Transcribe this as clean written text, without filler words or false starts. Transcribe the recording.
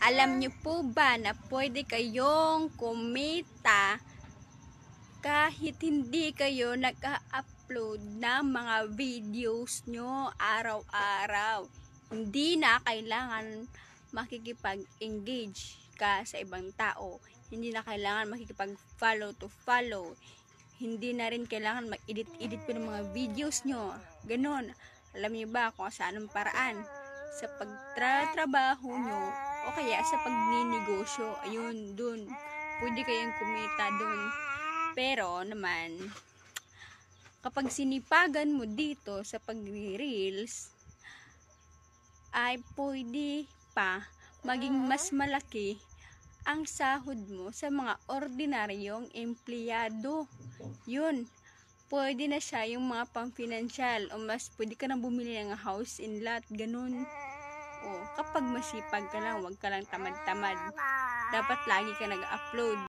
Alam niyo po ba na pwede kayong kumita kahit hindi kayo nag-upload ng mga videos nyo araw-araw? Hindi na kailangan makikipag-engage ka sa ibang tao. Hindi na kailangan makikipag-follow to follow. Hindi na rin kailangan mag-edit-edit pa ng mga videos nyo. Ganon. Alam niyo ba kung saan ang paraan? Sa pagtratrabaho nyo o kaya sa pagninegosyo. Ayun, dun. Pwede kayong kumita dun. Pero naman, kapag sinipagan mo dito sa pag-reels, ay pwede pa maging mas malaki ang sahod mo sa mga ordinaryong empleyado. Yun, pwede na siya yung mga pang-financial o mas pwede ka na bumili ng house and lot, ganun. O, kapag masipag ka lang, wag ka lang tamad-tamad. Dapat lagi ka nag-upload.